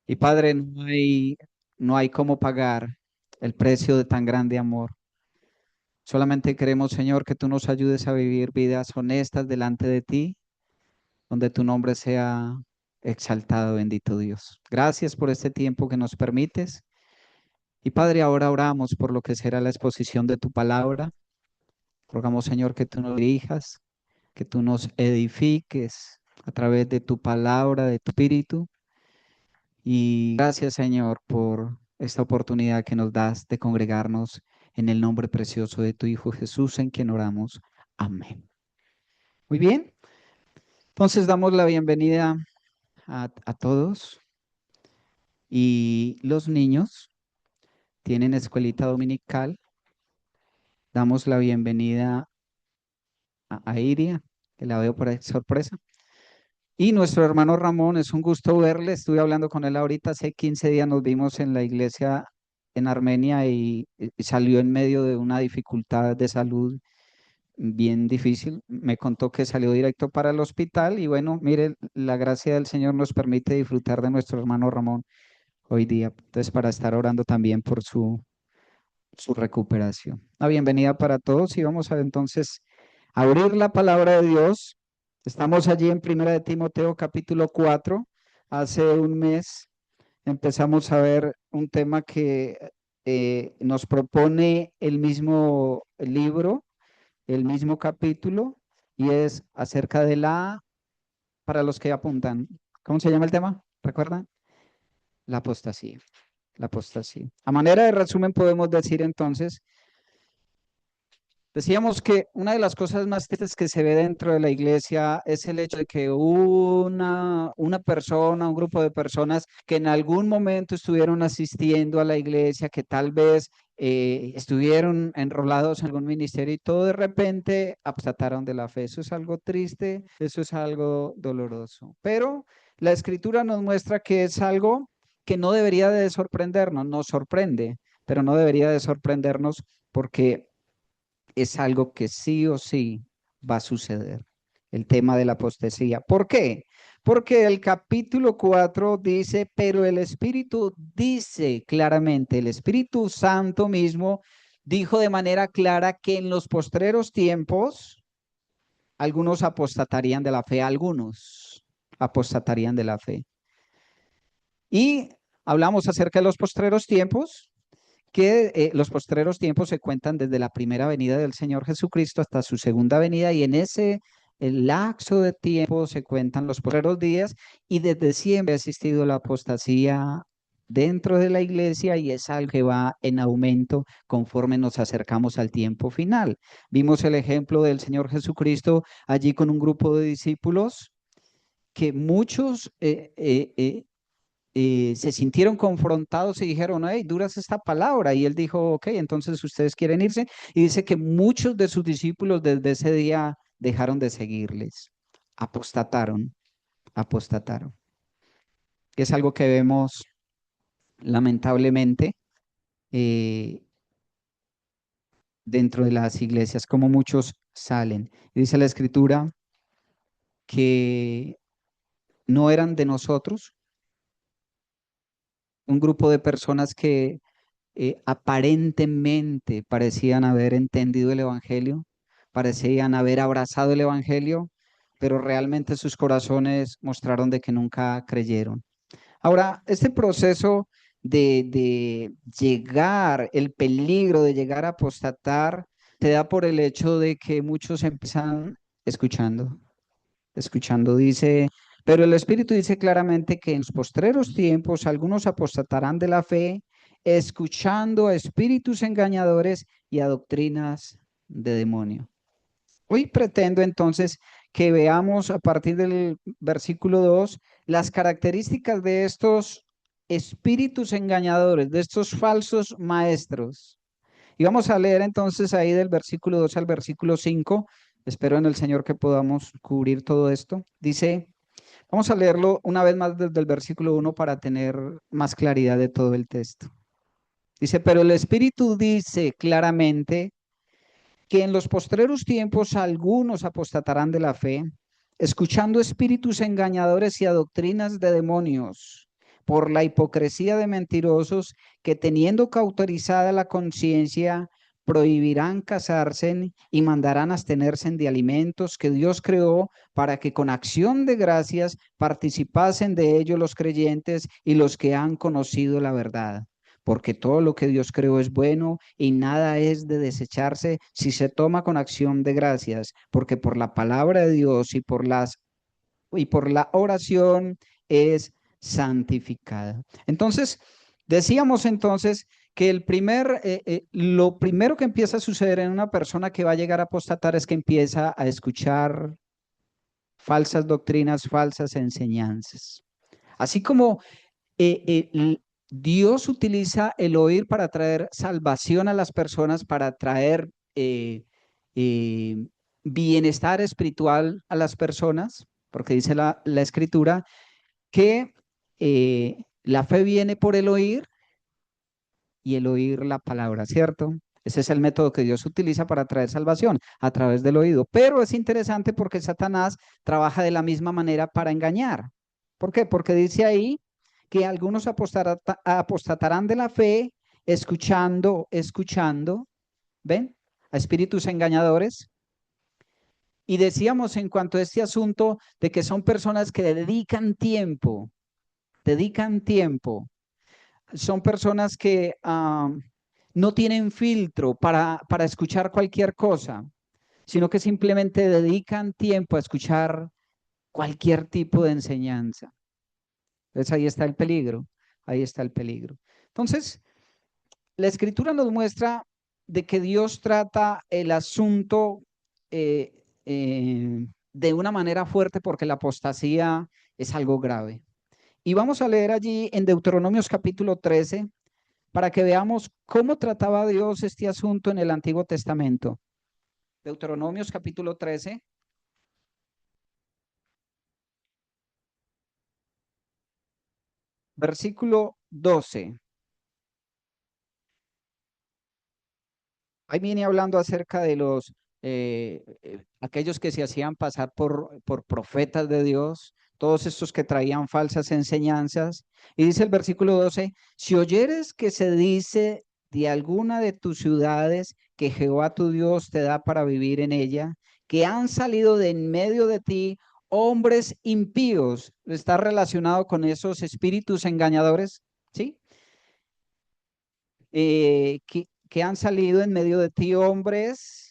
Y Padre, no hay cómo pagar el precio de tan grande amor. Solamente queremos, Señor, que tú nos ayudes a vivir vidas honestas delante de ti, donde tu nombre sea exaltado, bendito Dios. Gracias por este tiempo que nos permites. Y Padre, ahora oramos por lo que será la exposición de tu palabra. Rogamos, Señor, que tú nos dirijas, que tú nos edifiques a través de tu palabra, de tu espíritu. Y gracias, Señor, por esta oportunidad que nos das de congregarnos en el nombre precioso de tu Hijo Jesús, en quien oramos. Amén. Muy bien, entonces damos la bienvenida a todos. Y los niños tienen escuelita dominical. Damos la bienvenida a Iria, que la veo por ahí sorpresa. Y nuestro hermano Ramón, es un gusto verle. Estuve hablando con él ahorita, hace 15 días nos vimos en la iglesia en Armenia y salió en medio de una dificultad de salud bien difícil. Me contó que salió directo para el hospital y bueno, mire, la gracia del Señor nos permite disfrutar de nuestro hermano Ramón hoy día. Entonces, para estar orando también por su recuperación. Una bienvenida para todos y vamos a entonces abrir la palabra de Dios. Estamos allí en Primera de Timoteo capítulo 4. Hace un mes empezamos a ver un tema que nos propone el mismo libro, el mismo capítulo, y es acerca de para los que apuntan, ¿cómo se llama el tema? ¿Recuerdan? La apostasía. La apostasía. A manera de resumen podemos decir entonces. Decíamos que una de las cosas más tristes que se ve dentro de la iglesia es el hecho de que una persona, un grupo de personas que en algún momento estuvieron asistiendo a la iglesia, que tal vez estuvieron enrolados en algún ministerio y todo de repente apostataron de la fe. Eso es algo triste, eso es algo doloroso. Pero la escritura nos muestra que es algo que no debería de sorprendernos, nos sorprende, pero no debería de sorprendernos porque es algo que sí o sí va a suceder, el tema de la apostasía. ¿Por qué? Porque el capítulo 4 dice, pero el Espíritu dice claramente, el Espíritu Santo mismo dijo de manera clara que en los postreros tiempos algunos apostatarían de la fe, algunos apostatarían de la fe. Y hablamos acerca de los postreros tiempos, que los postreros tiempos se cuentan desde la primera venida del Señor Jesucristo hasta su segunda venida y en ese el lapso de tiempo se cuentan los postreros días y desde siempre ha existido la apostasía dentro de la iglesia y es algo que va en aumento conforme nos acercamos al tiempo final. Vimos el ejemplo del Señor Jesucristo allí con un grupo de discípulos que muchos se sintieron confrontados y dijeron, hey, dura es esta palabra. Y él dijo, ok, entonces ustedes quieren irse. Y dice que muchos de sus discípulos desde ese día dejaron de seguirles, apostataron, apostataron. Es algo que vemos lamentablemente eh, dentro de las iglesias, como muchos salen. Y dice la escritura que no eran de nosotros, un grupo de personas que aparentemente parecían haber entendido el Evangelio, parecían haber abrazado el Evangelio, pero realmente sus corazones mostraron de que nunca creyeron. Ahora, este proceso de llegar, el peligro de llegar a apostatar, te da por el hecho de que muchos empiezan escuchando, escuchando, dice, pero el Espíritu dice claramente que en los postreros tiempos algunos apostatarán de la fe, escuchando a espíritus engañadores y a doctrinas de demonio. Hoy pretendo entonces que veamos a partir del versículo 2 las características de estos espíritus engañadores, de estos falsos maestros. Y vamos a leer entonces ahí del versículo 2 al versículo 5. Espero en el Señor que podamos cubrir todo esto. Dice, vamos a leerlo una vez más desde el versículo 1 para tener más claridad de todo el texto. Dice, pero el Espíritu dice claramente que en los postreros tiempos algunos apostatarán de la fe, escuchando espíritus engañadores y a doctrinas de demonios, por la hipocresía de mentirosos que teniendo cauterizada la conciencia, prohibirán casarse y mandarán abstenerse de alimentos que Dios creó para que con acción de gracias participasen de ellos los creyentes y los que han conocido la verdad. Porque todo lo que Dios creó es bueno y nada es de desecharse si se toma con acción de gracias, porque por la palabra de Dios y por la oración es santificada. Entonces, decíamos entonces que lo primero que empieza a suceder en una persona que va a llegar a apostatar es que empieza a escuchar falsas doctrinas, falsas enseñanzas. Así como Dios utiliza el oír para traer salvación a las personas, para traer eh, bienestar espiritual a las personas, porque dice la escritura que la fe viene por el oír y el oír la palabra, ¿cierto? Ese es el método que Dios utiliza para traer salvación a través del oído. Pero es interesante porque Satanás trabaja de la misma manera para engañar. ¿Por qué? Porque dice ahí que algunos apostatarán de la fe escuchando, ¿ven? A espíritus engañadores. Y decíamos en cuanto a este asunto de que son personas que dedican tiempo. Son personas que no tienen filtro para escuchar cualquier cosa, sino que simplemente dedican tiempo a escuchar cualquier tipo de enseñanza. Entonces ahí está el peligro, ahí está el peligro. Entonces, la escritura nos muestra de que Dios trata el asunto de una manera fuerte porque la apostasía es algo grave. Y vamos a leer allí en Deuteronomios capítulo 13 para que veamos cómo trataba Dios este asunto en el Antiguo Testamento. Deuteronomios capítulo 13, versículo 12. Ahí viene hablando acerca de aquellos que se hacían pasar por profetas de Dios, todos estos que traían falsas enseñanzas. Y dice el versículo 12, si oyeres que se dice de alguna de tus ciudades que Jehová tu Dios te da para vivir en ella, que han salido de en medio de ti hombres impíos, está relacionado con esos espíritus engañadores, ¿sí? Que han salido en medio de ti hombres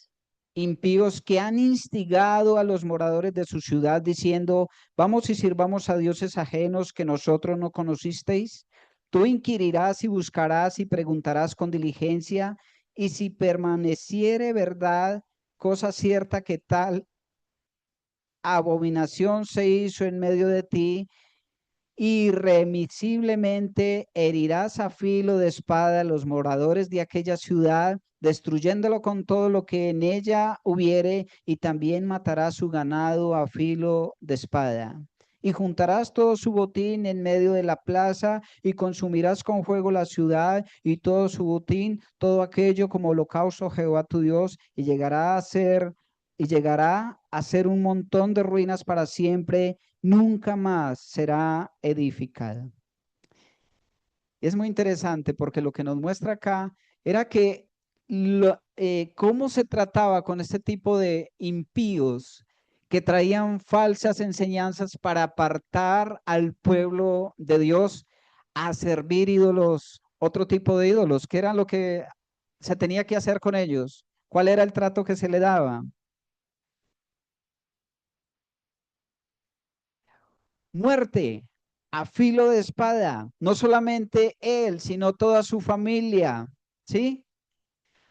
impíos que han instigado a los moradores de su ciudad diciendo, vamos y sirvamos a dioses ajenos que nosotros no conocisteis. Tú inquirirás y buscarás y preguntarás con diligencia, y si permaneciere verdad, cosa cierta que tal abominación se hizo en medio de ti, irremisiblemente herirás a filo de espada a los moradores de aquella ciudad, destruyéndolo con todo lo que en ella hubiere, y también matarás su ganado a filo de espada. Y juntarás todo su botín en medio de la plaza, y consumirás con fuego la ciudad y todo su botín, todo aquello como holocausto a Jehová tu Dios, y llegará a ser un montón de ruinas para siempre, nunca más será edificada. Es muy interesante porque lo que nos muestra acá era que cómo se trataba con este tipo de impíos que traían falsas enseñanzas para apartar al pueblo de Dios a servir ídolos, otro tipo de ídolos, que era lo que se tenía que hacer con ellos. ¿Cuál era el trato que se le daba? Muerte a filo de espada, no solamente él, sino toda su familia, ¿sí?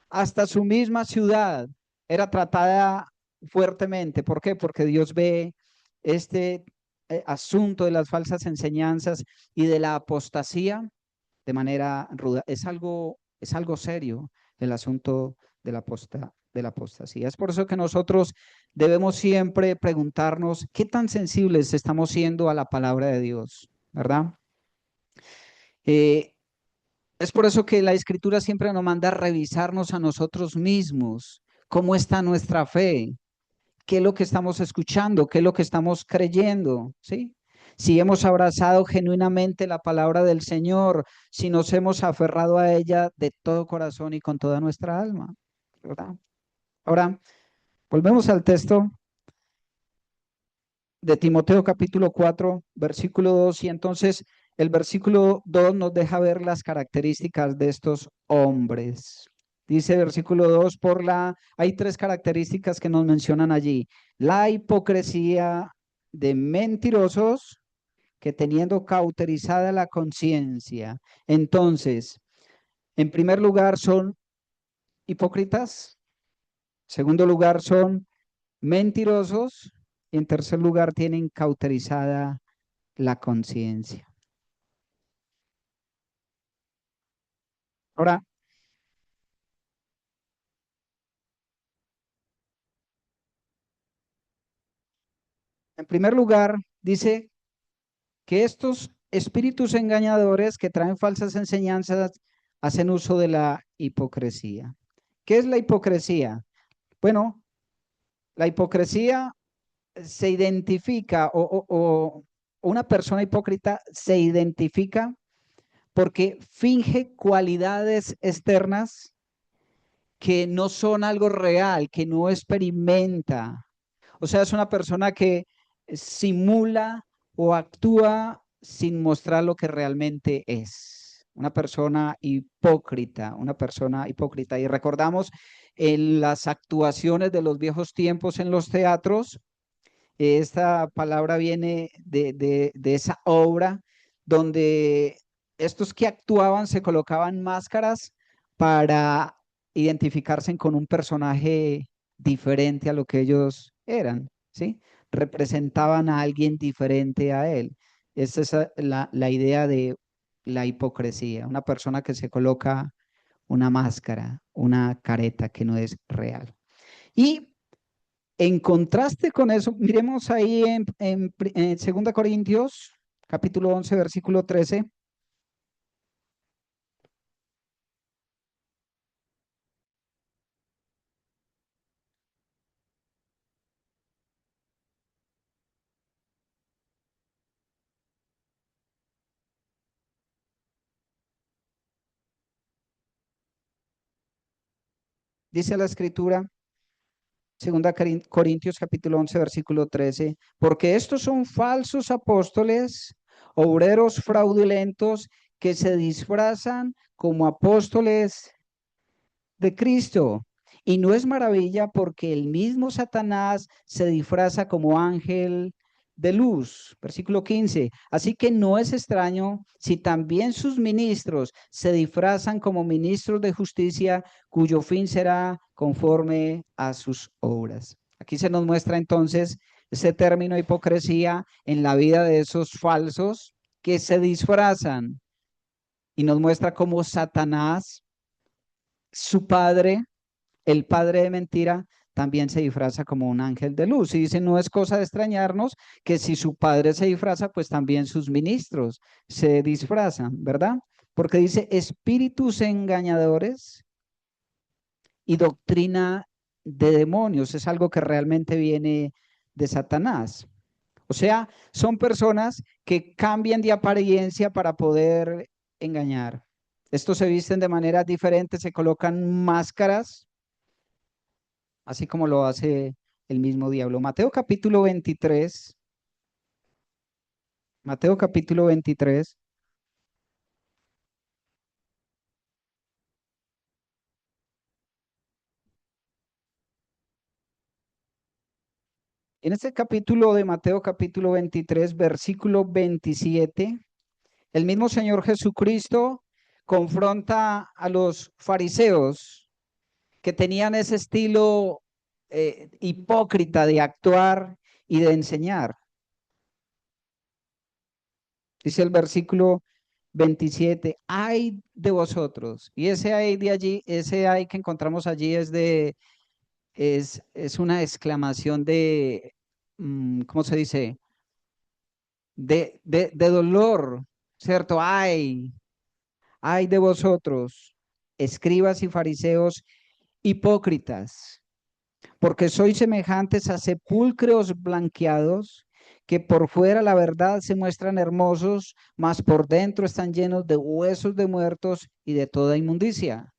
Hasta su misma ciudad era tratada fuertemente. ¿Por qué? Porque Dios ve este asunto de las falsas enseñanzas y de la apostasía de manera ruda. Es algo serio el asunto de la apostasía. Es por eso que nosotros debemos siempre preguntarnos qué tan sensibles estamos siendo a la palabra de Dios, ¿verdad? Eh, es por eso que la Escritura siempre nos manda a revisarnos a nosotros mismos, cómo está nuestra fe, qué es lo que estamos escuchando, qué es lo que estamos creyendo, ¿sí? si hemos abrazado genuinamente la palabra del Señor, si nos hemos aferrado a ella de todo corazón y con toda nuestra alma, ¿verdad? Ahora, volvemos al texto de Timoteo capítulo 4 versículo 2 y entonces el versículo 2 nos deja ver las características de estos hombres. Dice versículo 2 hay tres características que nos mencionan allí. La hipocresía de mentirosos que teniendo cauterizada la conciencia. Entonces, en primer lugar son hipócritas, en segundo lugar son mentirosos y en tercer lugar tienen cauterizada la conciencia. Ahora, en primer lugar, dice que estos espíritus engañadores que traen falsas enseñanzas hacen uso de la hipocresía. ¿Qué es la hipocresía? Bueno, la hipocresía se identifica o una persona hipócrita se identifica porque finge cualidades externas que no son algo real, que no experimenta. O sea, es una persona que simula o actúa sin mostrar lo que realmente es. Una persona hipócrita, una persona hipócrita. Y recordamos en las actuaciones de los viejos tiempos en los teatros, esta palabra viene de esa obra donde estos que actuaban se colocaban máscaras para identificarse con un personaje diferente a lo que ellos eran, ¿sí? Representaban a alguien diferente a él. Esa es la idea de la hipocresía, una persona que se coloca una máscara, una careta que no es real. Y en contraste con eso, miremos ahí en 2 Corintios, capítulo 11, versículo 13. Dice la escritura, 2 Corintios, capítulo 11, versículo 13, porque estos son falsos apóstoles, obreros fraudulentos que se disfrazan como apóstoles de Cristo. Y no es maravilla porque el mismo Satanás se disfraza como ángel de luz. Versículo 15. Así que no es extraño si también sus ministros se disfrazan como ministros de justicia, cuyo fin será conforme a sus obras. Aquí se nos muestra entonces ese término hipocresía en la vida de esos falsos que se disfrazan y nos muestra cómo Satanás, su padre, el padre de mentira, también se disfraza como un ángel de luz. Y dice, no es cosa de extrañarnos que si su padre se disfraza, pues también sus ministros se disfrazan, ¿verdad? Porque dice espíritus engañadores y doctrina de demonios. Es algo que realmente viene de Satanás. O sea, son personas que cambian de apariencia para poder engañar. Estos se visten de maneras diferentes, se colocan máscaras así como lo hace el mismo diablo. Mateo capítulo 23, en este capítulo de Mateo capítulo 23, versículo 27, el mismo Señor Jesucristo confronta a los fariseos que tenían ese estilo hipócrita de actuar y de enseñar. Dice el versículo 27, ay de vosotros. Y ese ay de allí, ese ay que encontramos allí es una exclamación de, ¿cómo se dice? De dolor, ¿cierto? Ay de vosotros, escribas y fariseos hipócritas, porque sois semejantes a sepulcros blanqueados que por fuera la verdad se muestran hermosos, mas por dentro están llenos de huesos de muertos y de toda inmundicia.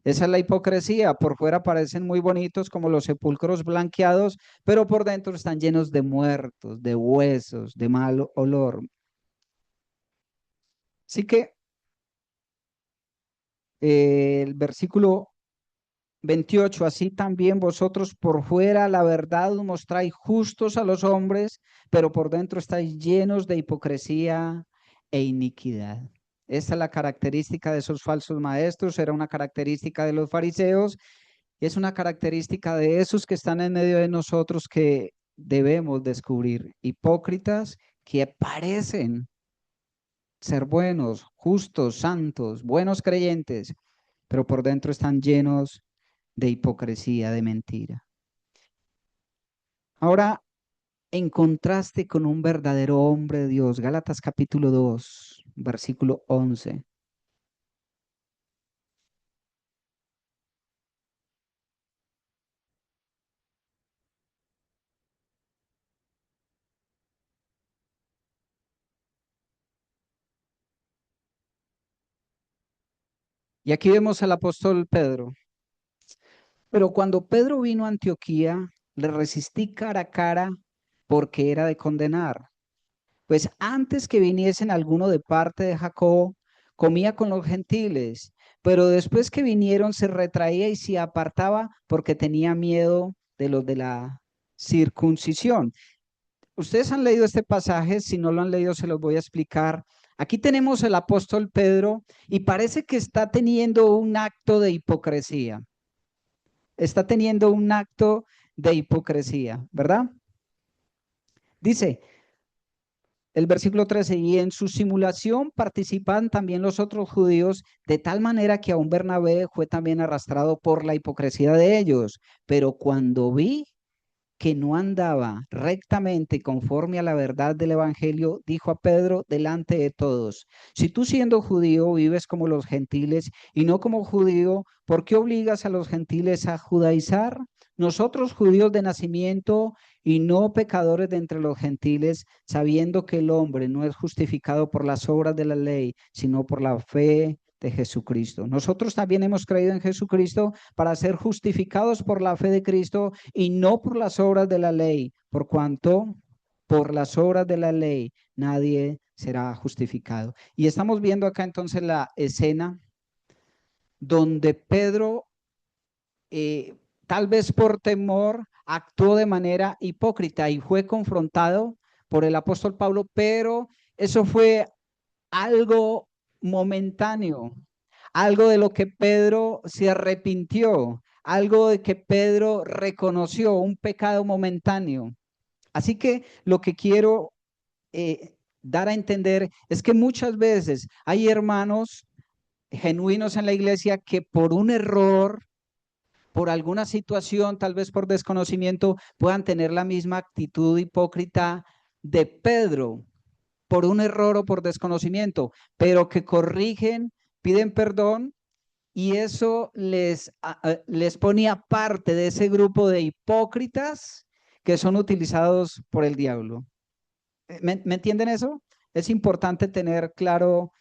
Esa es la hipocresía. Por fuera parecen muy bonitos como los sepulcros blanqueados, pero por dentro están llenos de muertos, de huesos, de mal olor. Así que el versículo 28, así también vosotros por fuera la verdad os mostráis justos a los hombres, pero por dentro estáis llenos de hipocresía e iniquidad. Esta es la característica de esos falsos maestros, era una característica de los fariseos y es una característica de esos que están en medio de nosotros que debemos descubrir. Hipócritas que parecen ser buenos, justos, santos, buenos creyentes, pero por dentro están llenos de hipocresía, de mentira. Ahora, en contraste con un verdadero hombre de Dios, Gálatas capítulo 2, versículo 11. Y aquí vemos al apóstol Pedro. Pero cuando Pedro vino a Antioquía, le resistí cara a cara porque era de condenar. Pues antes que viniesen alguno de parte de Jacob, comía con los gentiles, pero después que vinieron se retraía y se apartaba porque tenía miedo de los de la circuncisión. Ustedes han leído este pasaje, si no lo han leído se los voy a explicar. Aquí tenemos el apóstol Pedro y parece que está teniendo un acto de hipocresía. Está teniendo un acto de hipocresía, ¿verdad? Dice, el versículo 13, y en su simulación participan también los otros judíos, de tal manera que aún Bernabé fue también arrastrado por la hipocresía de ellos. Pero cuando vi que no andaba rectamente conforme a la verdad del Evangelio, dijo a Pedro delante de todos, si tú siendo judío vives como los gentiles y no como judío, ¿por qué obligas a los gentiles a judaizar? Nosotros judíos de nacimiento y no pecadores de entre los gentiles, sabiendo que el hombre no es justificado por las obras de la ley, sino por la fe de Jesucristo. Nosotros también hemos creído en Jesucristo para ser justificados por la fe de Cristo y no por las obras de la ley, por cuanto por las obras de la ley nadie será justificado. Y estamos viendo acá entonces la escena donde Pedro, tal vez por temor, actuó de manera hipócrita y fue confrontado por el apóstol Pablo, pero eso fue algo momentáneo, algo de lo que Pedro se arrepintió, algo de que Pedro reconoció, un pecado momentáneo. Así que lo que quiero dar a entender es que muchas veces hay hermanos genuinos en la iglesia que por un error, por alguna situación, tal vez por desconocimiento, puedan tener la misma actitud hipócrita de Pedro, por un error o por desconocimiento, pero que corrigen, piden perdón y eso les pone aparte de ese grupo de hipócritas que son utilizados por el diablo. ¿Me entienden eso? Es importante tener claro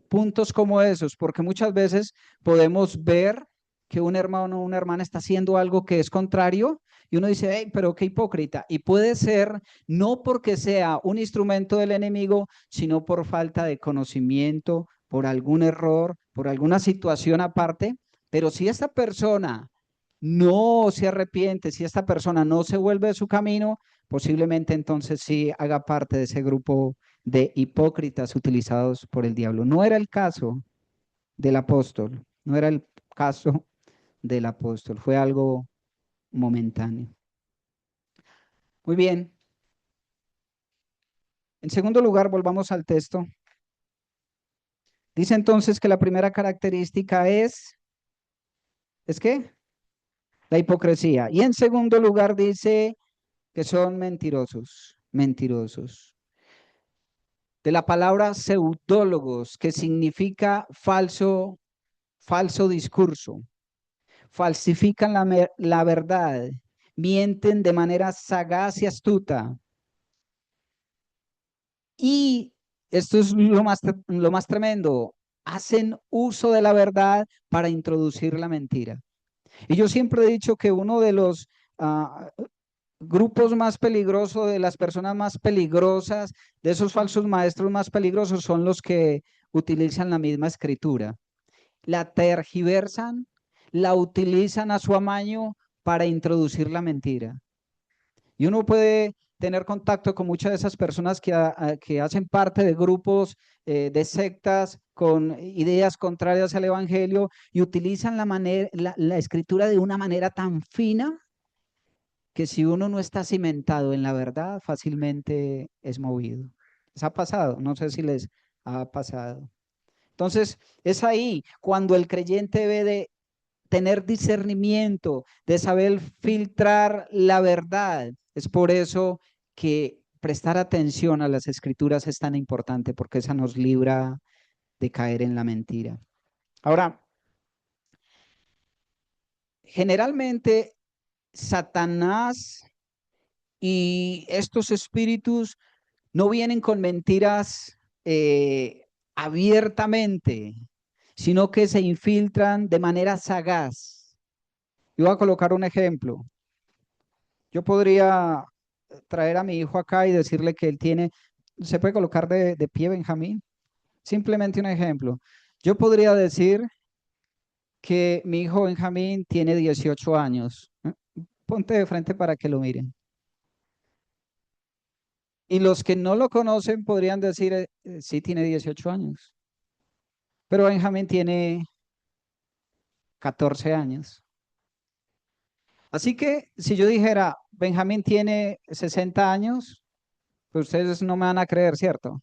puntos como esos, porque muchas veces podemos ver que un hermano o una hermana está haciendo algo que es contrario y uno dice, hey, pero qué hipócrita. Y puede ser no porque sea un instrumento del enemigo, sino por falta de conocimiento, por algún error, por alguna situación aparte. Pero si esta persona no se arrepiente, si esta persona no se vuelve de su camino, posiblemente entonces sí haga parte de ese grupo de hipócritas utilizados por el diablo. No era el caso del apóstol, no era el caso del apóstol, fue algo momentáneo. Muy bien. En segundo lugar, volvamos al texto. Dice entonces que la primera característica ¿es qué? La hipocresía. Y en segundo lugar dice que son mentirosos, mentirosos. De la palabra pseudólogos, que significa falso discurso, falsifican la, la verdad, mienten de manera sagaz y astuta. Y esto es lo más tremendo, hacen uso de la verdad para introducir la mentira. Y yo siempre he dicho que uno de los grupos más peligrosos, de las personas más peligrosas, de esos falsos maestros más peligrosos, son los que utilizan la misma escritura. La tergiversan, la utilizan a su amaño para introducir la mentira. Y uno puede tener contacto con muchas de esas personas que hacen parte de grupos, de sectas con ideas contrarias al evangelio y utilizan la escritura de una manera tan fina que si uno no está cimentado en la verdad, fácilmente es movido. ¿Les ha pasado? No sé si les ha pasado. Entonces, es ahí cuando el creyente debe de tener discernimiento, de saber filtrar la verdad. Es por eso que prestar atención a las escrituras es tan importante, porque esa nos libra de caer en la mentira. Ahora, generalmente Satanás y estos espíritus no vienen con mentiras abiertamente, sino que se infiltran de manera sagaz. Yo voy a colocar un ejemplo. Yo podría traer a mi hijo acá y decirle que él tiene, se puede colocar de pie, Benjamín. Simplemente un ejemplo. Yo podría decir que mi hijo Benjamín tiene 18 años. Ponte de frente para que lo miren. Y los que no lo conocen podrían decir, sí, tiene 18 años. Pero Benjamín tiene 14 años. Así que si yo dijera, Benjamín tiene 60 años, pues ustedes no me van a creer, ¿cierto?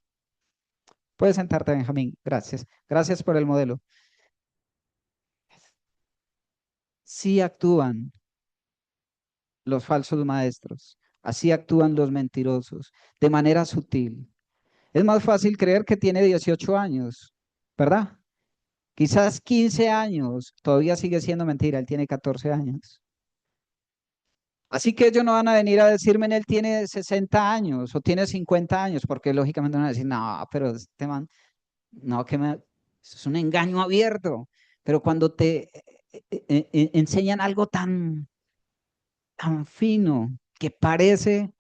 Puedes sentarte, Benjamín. Gracias. Gracias por el modelo. Sí actúan los falsos maestros, así actúan los mentirosos, de manera sutil. Es más fácil creer que tiene 18 años, ¿verdad? Quizás 15 años, todavía sigue siendo mentira, él tiene 14 años. Así que ellos no van a venir a decirme, él tiene 60 años o tiene 50 años, porque lógicamente van a decir, no, pero este man, no, eso es un engaño abierto. Pero cuando te enseñan algo tan fino que parece,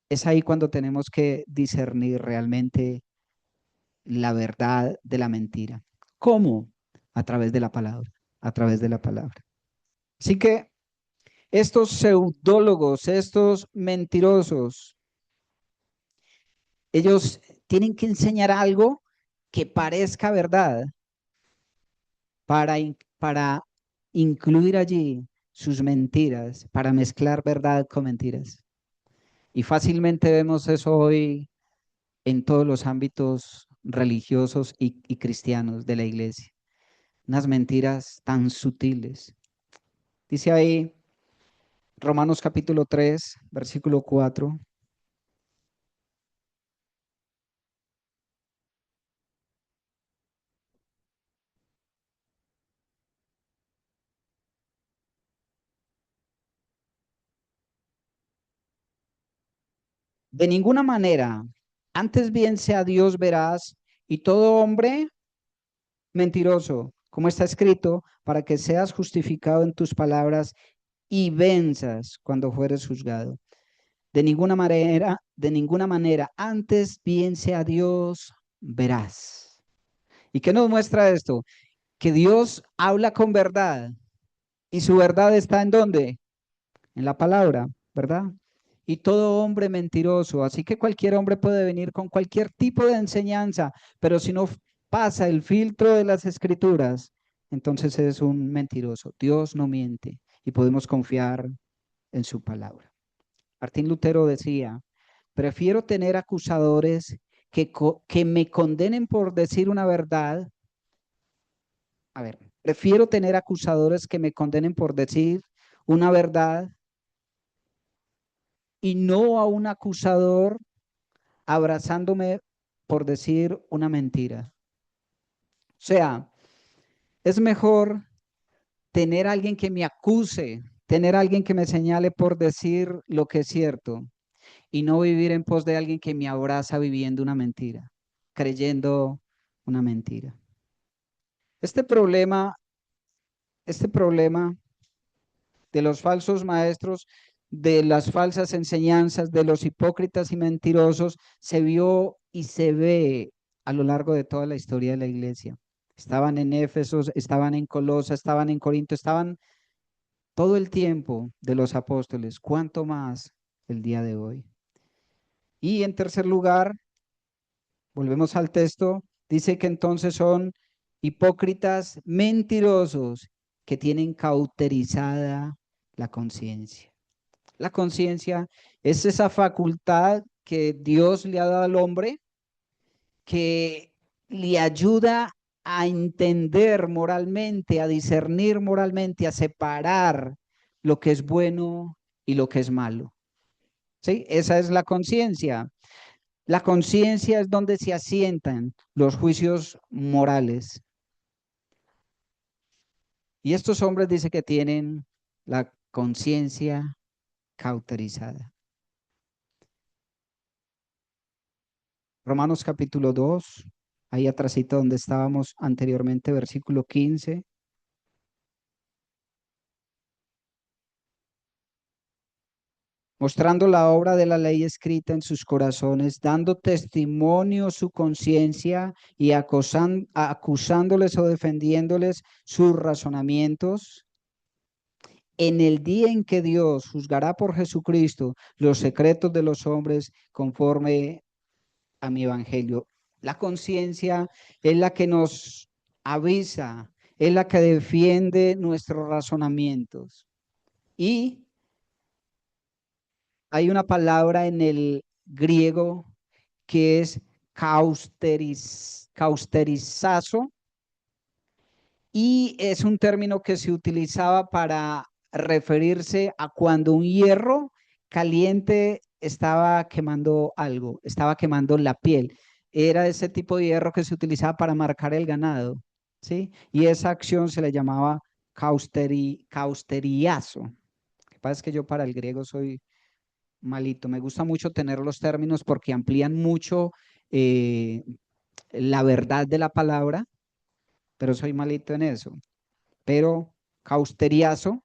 es ahí cuando tenemos que discernir realmente la verdad de la mentira. ¿Cómo? A través de la palabra, a través de la palabra. Así que estos pseudólogos, estos mentirosos, ellos tienen que enseñar algo que parezca verdad para incluir allí sus mentiras, para mezclar verdad con mentiras. Y fácilmente vemos eso hoy en todos los ámbitos religiosos y cristianos de la iglesia. Unas mentiras tan sutiles. Dice ahí Romanos capítulo 3 versículo 4. De ninguna manera, antes bien sea Dios veraz y todo hombre mentiroso, como está escrito, para que seas justificado en tus palabras y venzas cuando fueres juzgado. De ninguna manera, antes bien sea Dios veraz. ¿Y qué nos muestra esto? Que Dios habla con verdad y su verdad está ¿en dónde? En la palabra, ¿verdad? Y todo hombre mentiroso, así que cualquier hombre puede venir con cualquier tipo de enseñanza, pero si no pasa el filtro de las escrituras, entonces es un mentiroso. Dios no miente y podemos confiar en su palabra. Martín Lutero decía, prefiero tener acusadores que me condenen por decir una verdad. A ver, prefiero tener acusadores que me condenen por decir una verdad y no a un acusador abrazándome por decir una mentira. O sea, es mejor tener a alguien que me acuse, tener a alguien que me señale por decir lo que es cierto y no vivir en pos de alguien que me abraza viviendo una mentira, creyendo una mentira. Este problema, este problema de los falsos maestros, de las falsas enseñanzas, de los hipócritas y mentirosos, se vio y se ve a lo largo de toda la historia de la iglesia. Estaban en Éfeso, estaban en Colosa, estaban en Corinto, estaban todo el tiempo de los apóstoles. ¿Cuánto más el día de hoy? Y en tercer lugar, volvemos al texto, dice que entonces son hipócritas mentirosos que tienen cauterizada la conciencia. La conciencia es esa facultad que Dios le ha dado al hombre que le ayuda a entender moralmente, a discernir moralmente, a separar lo que es bueno y lo que es malo. ¿Sí? Esa es la conciencia. La conciencia es donde se asientan los juicios morales. Y estos hombres dice que tienen la conciencia cauterizada. Romanos capítulo 2, ahí atrásito donde estábamos anteriormente, versículo 15. Mostrando la obra de la ley escrita en sus corazones, dando testimonio su conciencia y acusándoles o defendiéndoles sus razonamientos. En el día en que Dios juzgará por Jesucristo los secretos de los hombres conforme a mi evangelio. La conciencia es la que nos avisa, es la que defiende nuestros razonamientos. Y hay una palabra en el griego que es causterizazo, y es un término que se utilizaba para referirse a cuando un hierro caliente estaba quemando algo, estaba quemando la piel. Era ese tipo de hierro que se utilizaba para marcar el ganado, ¿sí? Y esa acción se le llamaba causteriazo. Lo que pasa es que yo para el griego soy malito. Me gusta mucho tener los términos porque amplían mucho eh, la verdad de la palabra, pero soy malito en eso. Pero causteriazo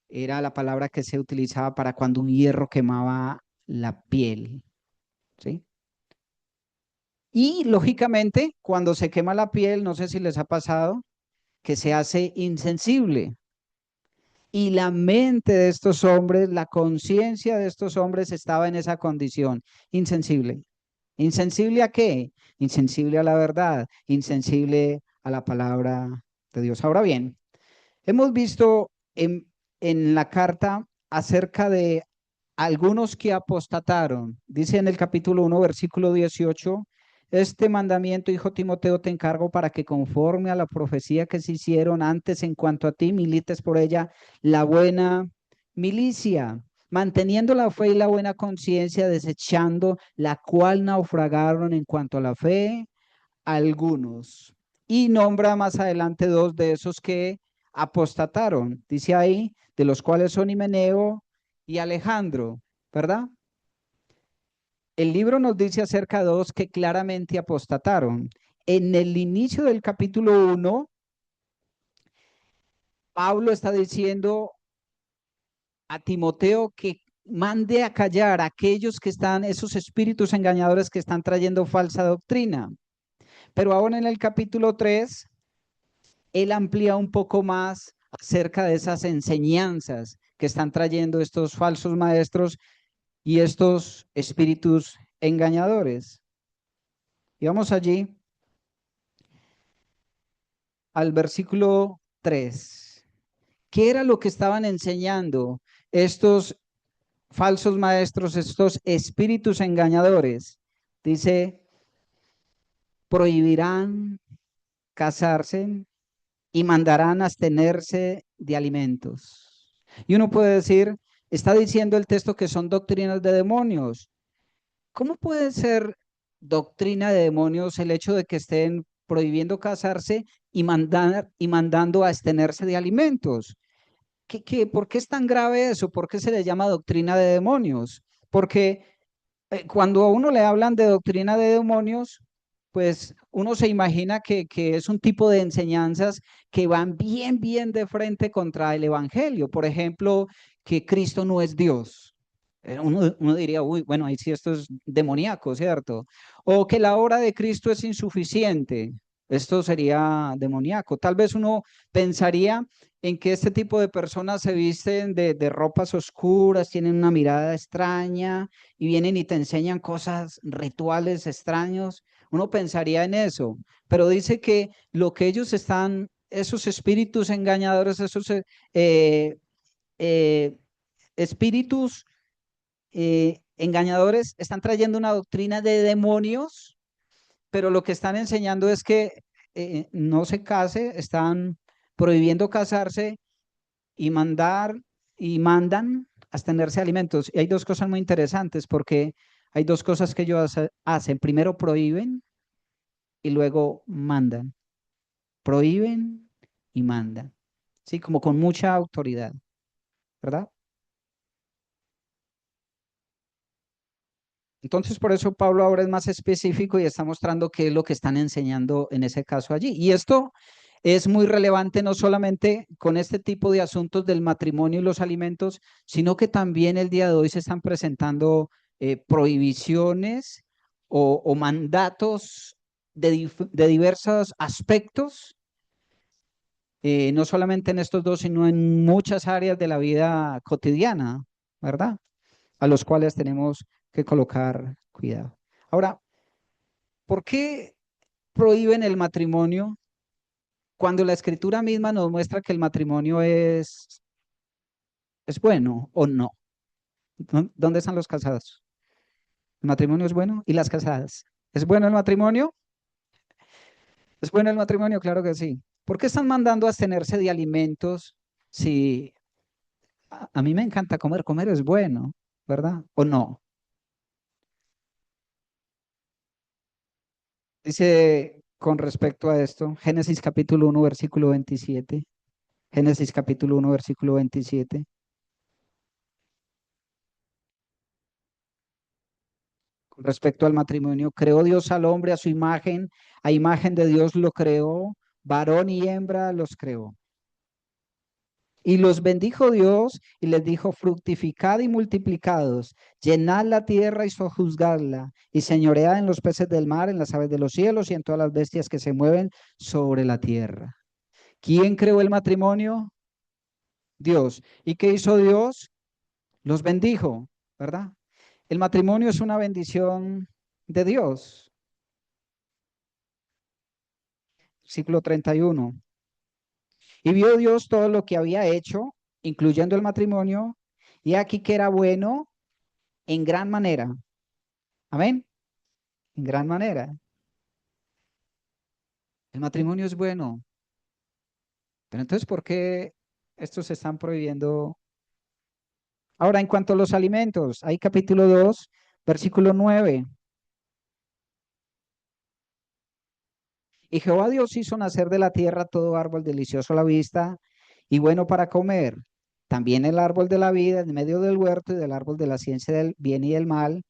era la palabra que se utilizaba para cuando un hierro quemaba la piel, ¿sí? Y lógicamente, cuando se quema la piel, no sé si les ha pasado, que se hace insensible. Y la mente de estos hombres, la conciencia de estos hombres estaba en esa condición, insensible. ¿Insensible a qué? Insensible a la verdad, insensible a la palabra de Dios. Ahora bien, hemos visto en la carta acerca de algunos que apostataron. Dice en el capítulo 1, versículo 18, este mandamiento, hijo Timoteo, te encargo para que conforme a la profecía que se hicieron antes en cuanto a ti, milites por ella la buena milicia, manteniendo la fe y la buena conciencia, desechando la cual naufragaron en cuanto a la fe algunos. Y nombra más adelante dos de esos que apostataron. Dice ahí, de los cuales son Himeneo y Alejandro, ¿verdad? El libro nos dice acerca de dos que claramente apostataron. En el inicio del capítulo 1, Pablo está diciendo a Timoteo que mande a callar a aquellos que están, esos espíritus engañadores que están trayendo falsa doctrina. Pero ahora en el capítulo 3, él amplía un poco más acerca de esas enseñanzas que están trayendo estos falsos maestros y estos espíritus engañadores. Y vamos allí al versículo 3. ¿Qué era lo que estaban enseñando estos falsos maestros, estos espíritus engañadores? Dice, prohibirán casarse y mandarán abstenerse de alimentos. Y uno puede decir, está diciendo el texto que son doctrinas de demonios. ¿Cómo puede ser doctrina de demonios el hecho de que estén prohibiendo casarse y mandando a abstenerse de alimentos? ¿Por qué es tan grave eso? ¿Por qué se le llama doctrina de demonios? Porque cuando a uno le hablan de doctrina de demonios, pues uno se imagina que es un tipo de enseñanzas que van bien, bien de frente contra el evangelio. Por ejemplo, que Cristo no es Dios. Uno diría, uy, bueno, ahí sí esto es demoníaco, ¿cierto? O que la obra de Cristo es insuficiente. Esto sería demoníaco. Tal vez uno pensaría en que este tipo de personas se visten de ropas oscuras, tienen una mirada extraña y vienen y te enseñan cosas, rituales extraños. Uno pensaría en eso, pero dice que lo que ellos están, esos espíritus engañadores, esos eh, eh, espíritus engañadores, están trayendo una doctrina de demonios, pero lo que están enseñando es que no se case, están prohibiendo casarse y mandar y mandan abstenerse de alimentos. Y hay dos cosas muy interesantes porque hay dos cosas que ellos hacen. Primero prohíben y luego mandan. Prohíben y mandan. Sí, como con mucha autoridad, ¿verdad? Entonces, por eso Pablo ahora es más específico y está mostrando qué es lo que están enseñando en ese caso allí. Y esto es muy relevante no solamente con este tipo de asuntos del matrimonio y los alimentos, sino que también el día de hoy se están presentando prohibiciones o mandatos de diversos aspectos, no solamente en estos dos, sino en muchas áreas de la vida cotidiana, ¿verdad? A los cuales tenemos que colocar cuidado. Ahora, ¿por qué prohíben el matrimonio cuando la escritura misma nos muestra que el matrimonio es bueno o no? ¿Dónde están los casados? ¿El matrimonio es bueno? ¿Y las casadas? ¿Es bueno el matrimonio? ¿Es bueno el matrimonio? Claro que sí. ¿Por qué están mandando a abstenerse de alimentos si a mí me encanta comer? Comer es bueno, ¿verdad? ¿O no? Dice con respecto a esto, Génesis capítulo 1, versículo 27. Génesis capítulo 1, versículo 27. Con respecto al matrimonio, creó Dios al hombre a imagen de Dios lo creó, varón y hembra los creó. Y los bendijo Dios y les dijo, fructificad y multiplicados, llenad la tierra y sojuzgadla, y señoread en los peces del mar, en las aves de los cielos y en todas las bestias que se mueven sobre la tierra. ¿Quién creó el matrimonio? Dios. ¿Y qué hizo Dios? Los bendijo, ¿verdad? El matrimonio es una bendición de Dios. Siglo 31. Y vio Dios todo lo que había hecho, incluyendo el matrimonio, y aquí que era bueno en gran manera. Amén. En gran manera. El matrimonio es bueno. Pero entonces, ¿por qué estos se están prohibiendo? Ahora, en cuanto a los alimentos, hay capítulo 2, versículo 9. Y Jehová Dios hizo nacer de la tierra todo árbol delicioso a la vista y bueno para comer. También el árbol de la vida en medio del huerto y del árbol de la ciencia del bien y del mal,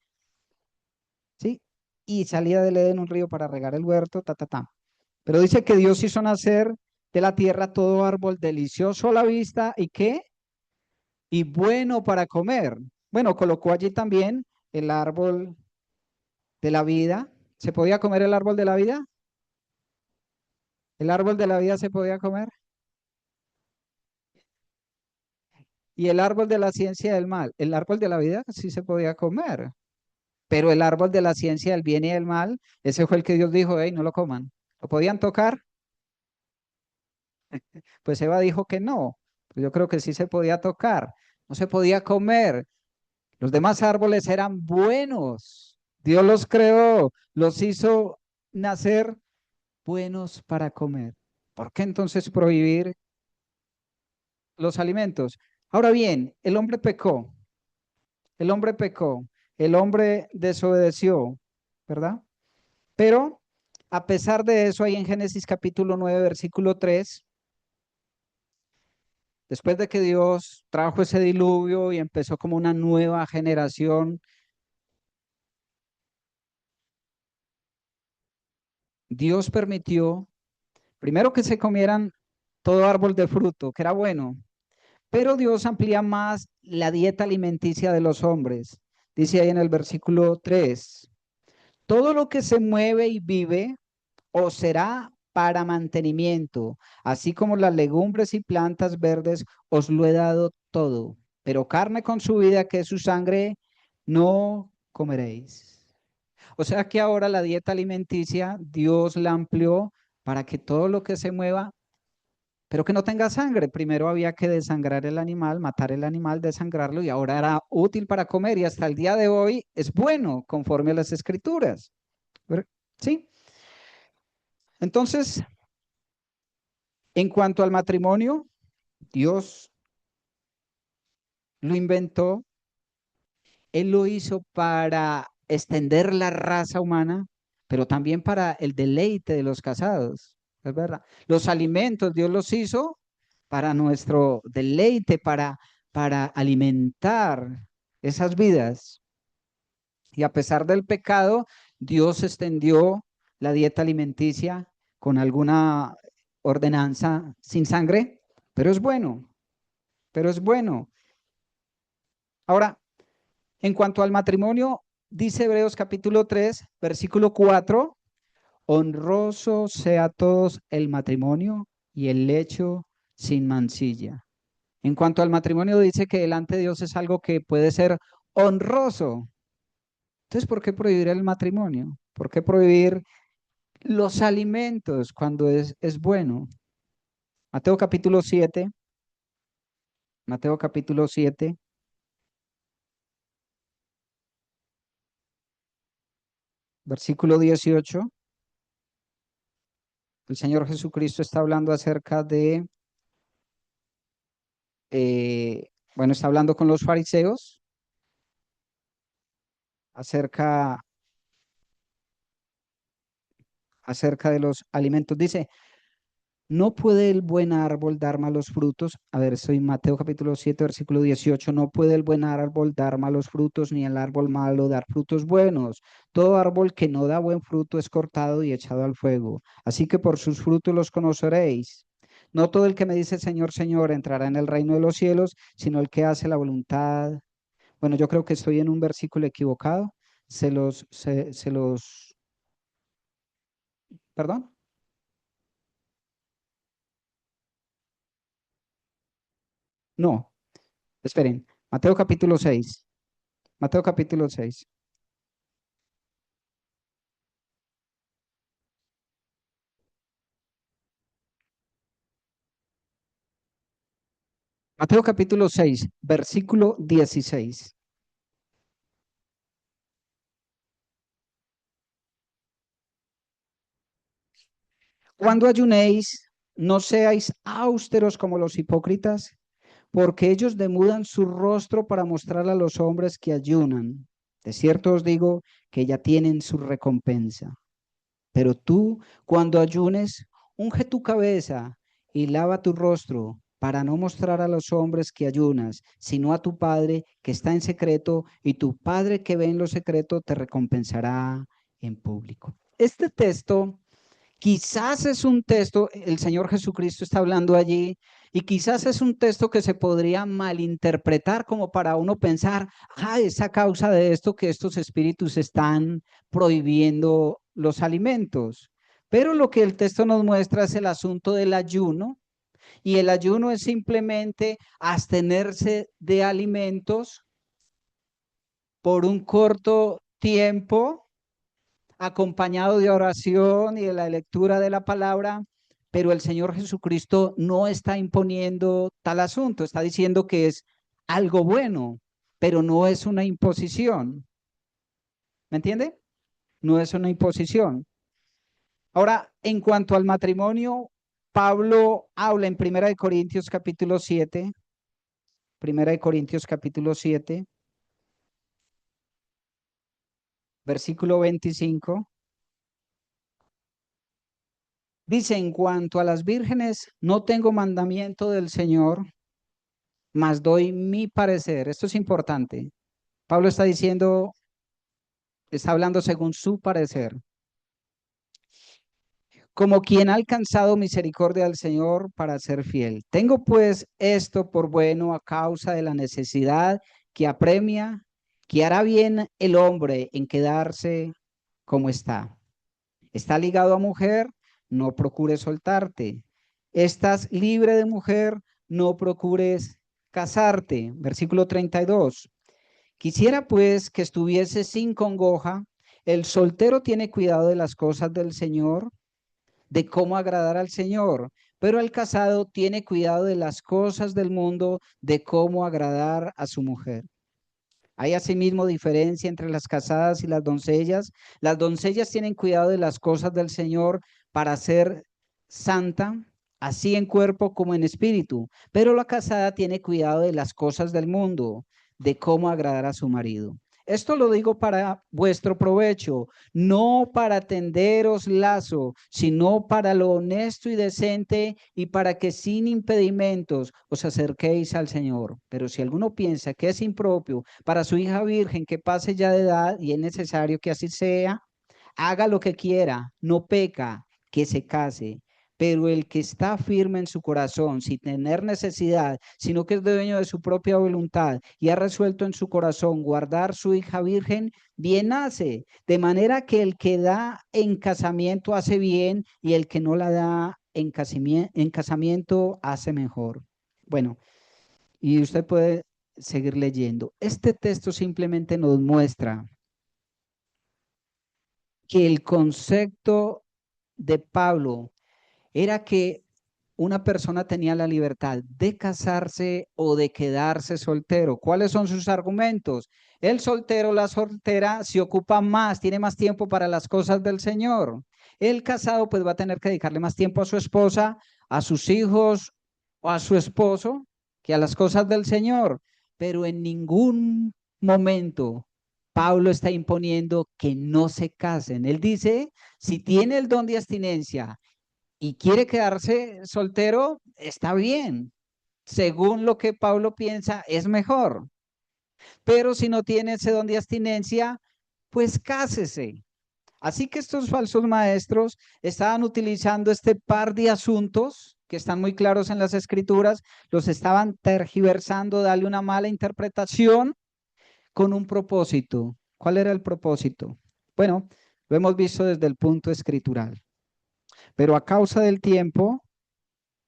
¿sí? Y salía del Edén un río para regar el huerto, ta, ta, ta. Pero dice que Dios hizo nacer de la tierra todo árbol delicioso a la vista y qué, y bueno para comer. Bueno, colocó allí también el árbol de la vida. ¿Se podía comer el árbol de la vida? ¿El árbol de la vida se podía comer? Y el árbol de la ciencia del mal, el árbol de la vida sí se podía comer, pero el árbol de la ciencia del bien y del mal, ese fue el que Dios dijo, hey, no lo coman. ¿Lo podían tocar? Pues Eva dijo que no. Pues yo creo que sí se podía tocar, no se podía comer. Los demás árboles eran buenos. Dios los creó, los hizo nacer buenos para comer. ¿Por qué entonces prohibir los alimentos? Ahora bien, el hombre pecó. El hombre pecó, el hombre desobedeció, ¿verdad? Pero a pesar de eso, ahí en Génesis capítulo 9, versículo 3, después de que Dios trajo ese diluvio y empezó como una nueva generación Dios permitió, primero que se comieran todo árbol de fruto, que era bueno, pero Dios amplía más la dieta alimenticia de los hombres. Dice ahí en el versículo 3, todo lo que se mueve y vive os será para mantenimiento, así como las legumbres y plantas verdes os lo he dado todo, pero carne con su vida, que es su sangre, no comeréis. O sea que ahora la dieta alimenticia Dios la amplió para que todo lo que se mueva, pero que no tenga sangre. Primero había que desangrar el animal, matar el animal, desangrarlo y ahora era útil para comer y hasta el día de hoy es bueno conforme a las escrituras. ¿Sí? Entonces, en cuanto al matrimonio, Dios lo inventó, Él lo hizo para extender la raza humana, pero también para el deleite de los casados, es verdad. Los alimentos Dios los hizo para nuestro deleite, para alimentar esas vidas. Y a pesar del pecado, Dios extendió la dieta alimenticia con alguna ordenanza sin sangre, pero es bueno, pero es bueno. Ahora, en cuanto al matrimonio, dice Hebreos capítulo 3, versículo 4, honroso sea a todos el matrimonio y el lecho sin mancilla. En cuanto al matrimonio, dice que delante de Dios es algo que puede ser honroso. Entonces, ¿por qué prohibir el matrimonio? ¿Por qué prohibir los alimentos cuando es bueno? Mateo capítulo 7, Mateo capítulo 7, versículo 18. El Señor Jesucristo está hablando acerca de, bueno, está hablando con los fariseos acerca, acerca de los alimentos. Dice, ¿no puede el buen árbol dar malos frutos? A ver, soy Mateo capítulo 7, versículo 18. No puede el buen árbol dar malos frutos, ni el árbol malo dar frutos buenos. Todo árbol que no da buen fruto es cortado y echado al fuego. Así que por sus frutos los conoceréis. No todo el que me dice Señor, Señor entrará en el reino de los cielos, sino el que hace la voluntad. Bueno, yo creo que estoy en un versículo equivocado. Perdón. No, esperen. Mateo capítulo 6. Mateo capítulo 6. Mateo capítulo 6, versículo 16. Cuando ayunéis, no seáis austeros como los hipócritas, porque ellos demudan su rostro para mostrar a los hombres que ayunan. De cierto os digo que ya tienen su recompensa. Pero tú, cuando ayunes, unge tu cabeza y lava tu rostro para no mostrar a los hombres que ayunas, sino a tu Padre que está en secreto, y tu Padre que ve en lo secreto te recompensará en público. Este texto quizás es un texto, el Señor Jesucristo está hablando allí, y quizás es un texto que se podría malinterpretar como para uno pensar, ah, es a causa de esto que estos espíritus están prohibiendo los alimentos. Pero lo que el texto nos muestra es el asunto del ayuno, y el ayuno es simplemente abstenerse de alimentos por un corto tiempo acompañado de oración y de la lectura de la palabra, pero el Señor Jesucristo no está imponiendo tal asunto, está diciendo que es algo bueno, pero no es una imposición. ¿Me entiende? No es una imposición. Ahora, en cuanto al matrimonio, Pablo habla en Primera de Corintios capítulo 7, Primera de Corintios capítulo 7, versículo 25. Dice, en cuanto a las vírgenes, no tengo mandamiento del Señor, mas doy mi parecer. Esto es importante. Pablo está diciendo, está hablando según su parecer. como quien ha alcanzado misericordia del Señor para ser fiel. Tengo pues esto por bueno a causa de la necesidad que apremia, que hará bien el hombre en quedarse como está. Está ligado a mujer, no procures soltarte. Estás libre de mujer, no procures casarte. Versículo 32. Quisiera pues que estuviese sin congoja. El soltero tiene cuidado de las cosas del Señor, de cómo agradar al Señor, pero el casado tiene cuidado de las cosas del mundo, de cómo agradar a su mujer. Hay asimismo diferencia entre las casadas y las doncellas. Las doncellas tienen cuidado de las cosas del Señor para ser santa, así en cuerpo como en espíritu, pero la casada tiene cuidado de las cosas del mundo, de cómo agradar a su marido. Esto lo digo para vuestro provecho, no para tenderos lazo, sino para lo honesto y decente y para que sin impedimentos os acerquéis al Señor. Pero si alguno piensa que es impropio para su hija virgen que pase ya de edad y es necesario que así sea, haga lo que quiera, no peca, que se case. Pero el que está firme en su corazón, sin tener necesidad, sino que es dueño de su propia voluntad y ha resuelto en su corazón guardar su hija virgen, bien hace. De manera que el que da en casamiento hace bien y el que no la da en casamiento hace mejor. Bueno, y usted puede seguir leyendo. Este texto simplemente nos muestra que el concepto de Pablo era que una persona tenía la libertad de casarse o de quedarse soltero. ¿Cuáles son sus argumentos? El soltero, la soltera, se ocupa más, tiene más tiempo para las cosas del Señor. El casado, pues va a tener que dedicarle más tiempo a su esposa, a sus hijos o a su esposo que a las cosas del Señor. Pero en ningún momento Pablo está imponiendo que no se casen. Él dice, si tiene el don de abstinencia y quiere quedarse soltero, está bien. Según lo que Pablo piensa, es mejor. Pero si no tiene ese don de abstinencia, pues cásese. Así que estos falsos maestros estaban utilizando este par de asuntos que están muy claros en las escrituras, los estaban tergiversando, darle una mala interpretación con un propósito. ¿Cuál era el propósito? Bueno, lo hemos visto desde el punto escritural, pero a causa del tiempo,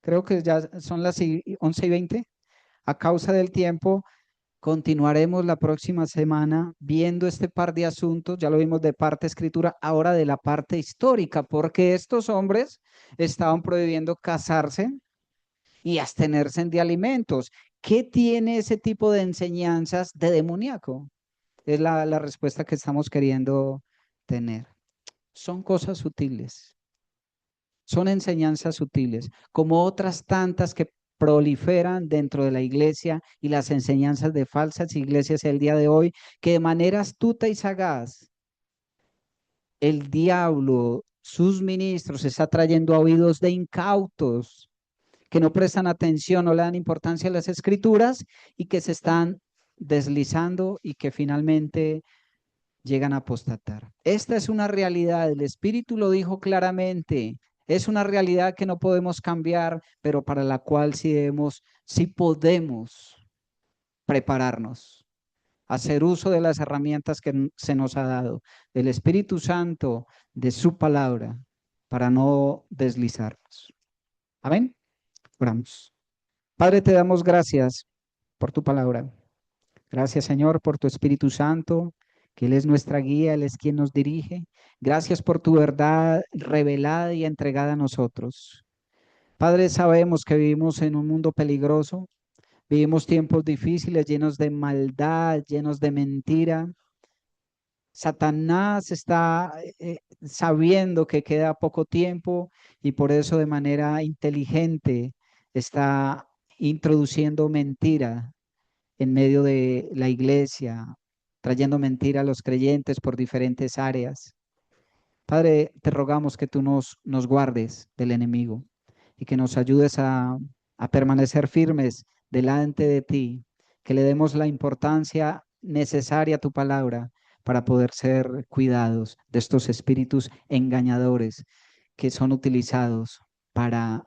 creo que ya son las 11:20. A causa del tiempo, continuaremos la próxima semana viendo este par de asuntos. Ya lo vimos de parte escritura, ahora de la parte histórica, porque estos hombres estaban prohibiendo casarse y abstenerse de alimentos. ¿Qué tiene ese tipo de enseñanzas de demoníaco? Es la respuesta que estamos queriendo tener. Son cosas sutiles. Son enseñanzas sutiles, como otras tantas que proliferan dentro de la iglesia y las enseñanzas de falsas iglesias el día de hoy, que de manera astuta y sagaz el diablo, sus ministros, está trayendo a oídos de incautos que no prestan atención, no le dan importancia a las escrituras y que se están deslizando y que finalmente llegan a apostatar. Esta es una realidad, el Espíritu lo dijo claramente, es una realidad que no podemos cambiar, pero para la cual sí debemos, sí podemos prepararnos, hacer uso de las herramientas que se nos ha dado, del Espíritu Santo, de su palabra, para no deslizarnos. Amén. Oramos. Padre, te damos gracias por tu palabra. Gracias, Señor, por tu Espíritu Santo, que Él es nuestra guía, Él es quien nos dirige. Gracias por tu verdad revelada y entregada a nosotros. Padre, sabemos que vivimos en un mundo peligroso, vivimos tiempos difíciles, llenos de maldad, llenos de mentira. Satanás está sabiendo que queda poco tiempo y por eso de manera inteligente está introduciendo mentira en medio de la iglesia, trayendo mentira a los creyentes por diferentes áreas. Padre, te rogamos que tú nos guardes del enemigo y que nos ayudes a permanecer firmes delante de ti, que le demos la importancia necesaria a tu palabra para poder ser cuidados de estos espíritus engañadores que son utilizados para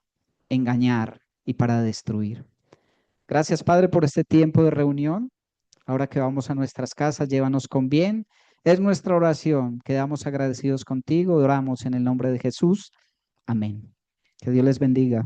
engañar y para destruir. Gracias, Padre, por este tiempo de reunión. Ahora que vamos a nuestras casas, llévanos con bien. Es nuestra oración. Quedamos agradecidos contigo. Oramos en el nombre de Jesús. Amén. Que Dios les bendiga.